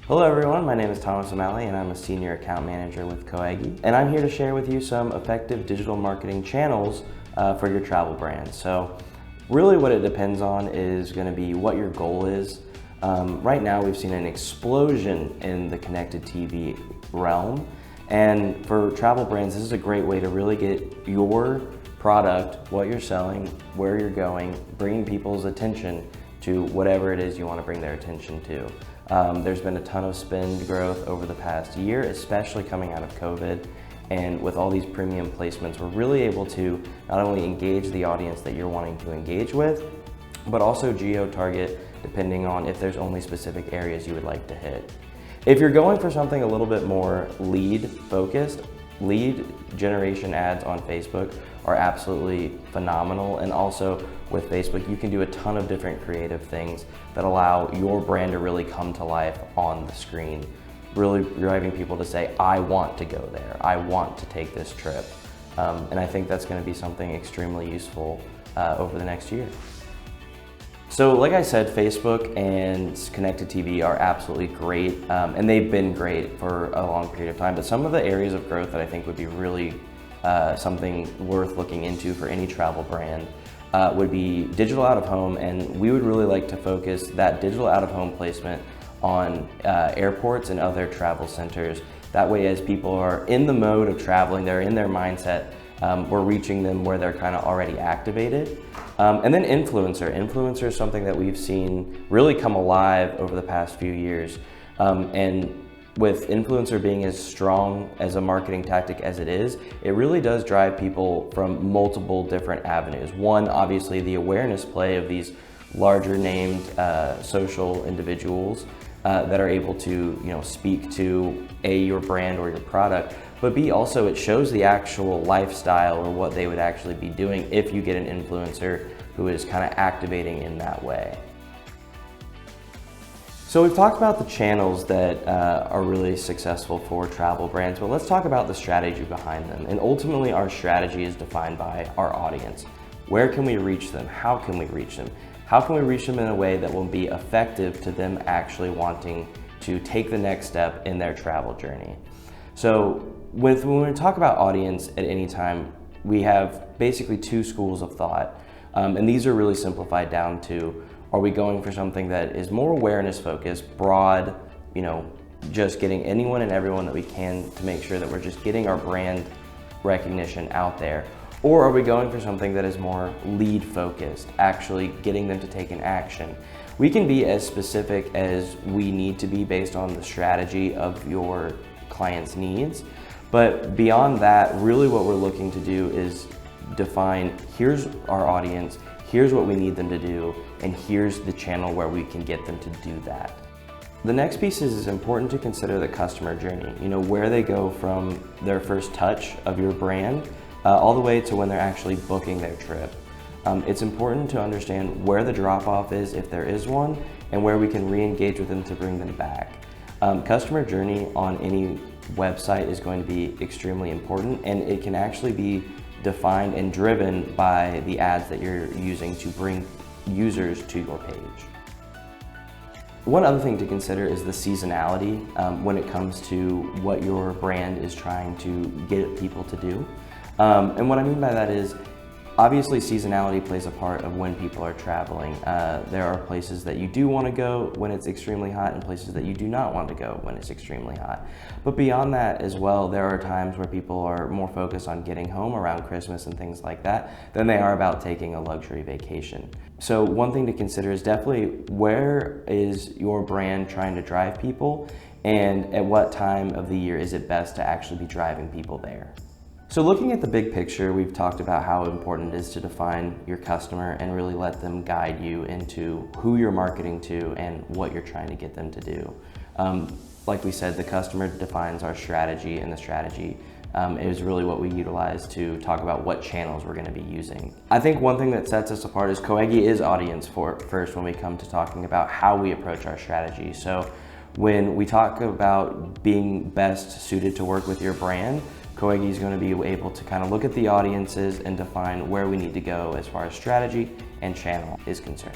Hello everyone, my name is Thomas O'Malley and I'm a Senior Account Manager with Coegi. And I'm here to share with you some effective digital marketing channels for your travel brand. So really what it depends on is going to be what your goal is. Right now we've seen an explosion in the connected TV realm. And for travel brands, this is a great way to really get your product, what you're selling, where you're going, bringing people's attention to whatever it is you want to bring their attention to. There's been a ton of spend growth over the past year, especially coming out of COVID. And with all these premium placements, we're really able to not only engage the audience that you're wanting to engage with, but also geo-target depending on if there's only specific areas you would like to hit. If you're going for something a little bit more lead focused, lead generation ads on Facebook are absolutely phenomenal. And also with Facebook, you can do a ton of different creative things that allow your brand to really come to life on the screen, really driving people to say, I want to go there, I want to take this trip. And I think that's going to be something extremely useful over the next year. So like I said, Facebook and connected TV are absolutely great, and they've been great for a long period of time, but some of the areas of growth that I think would be really something worth looking into for any travel brand would be digital out-of-home, and we would really like to focus that digital out-of-home placement on airports and other travel centers. That way, as people are in the mode of traveling, they're in their mindset, we're reaching them where they're kind of already activated. And then influencer is something that we've seen really come alive over the past few years. And with influencer being as strong as a marketing tactic as it is, it really does drive people from multiple different avenues. One, obviously the awareness play of these larger named social individuals that are able to speak to A, your brand or your product, but B, also it shows the actual lifestyle or what they would actually be doing if you get an influencer who is kind of activating in that way. So we've talked about the channels that are really successful for travel brands, but let's talk about the strategy behind them. And ultimately our strategy is defined by our audience. Where can we reach them? How can we reach them? How can we reach them in a way that will be effective to them actually wanting to take the next step in their travel journey? So when we talk about audience at any time, we have basically two schools of thought. And these are really simplified down to, are we going for something that is more awareness focused, broad, just getting anyone and everyone that we can to make sure that we're just getting our brand recognition out there? Or are we going for something that is more lead focused, actually getting them to take an action? We can be as specific as we need to be based on the strategy of your client's needs. But beyond that, really what we're looking to do is define, here's our audience, here's what we need them to do, and here's the channel where we can get them to do that. The next piece is it's important to consider the customer journey, where they go from their first touch of your brand all the way to when they're actually booking their trip. It's important to understand where the drop-off is, if there is one, and where we can re-engage with them to bring them back. Customer journey on any website is going to be extremely important, and it can actually be defined and driven by the ads that you're using to bring users to your page. One other thing to consider is the seasonality when it comes to what your brand is trying to get people to do. And what I mean by that is, obviously seasonality plays a part of when people are traveling. There are places that you do want to go when it's extremely hot and places that you do not want to go when it's extremely hot. But beyond that as well, there are times where people are more focused on getting home around Christmas and things like that than they are about taking a luxury vacation. So one thing to consider is definitely where is your brand trying to drive people, and at what time of the year is it best to actually be driving people there. So looking at the big picture, we've talked about how important it is to define your customer and really let them guide you into who you're marketing to and what you're trying to get them to do. Like we said, the customer defines our strategy, and the strategy is really what we utilize to talk about what channels we're going to be using. I think one thing that sets us apart is Coegi is audience first when we come to talking about how we approach our strategy. So when we talk about being best suited to work with your brand, Coegi is going to be able to kind of look at the audiences and define where we need to go as far as strategy and channel is concerned.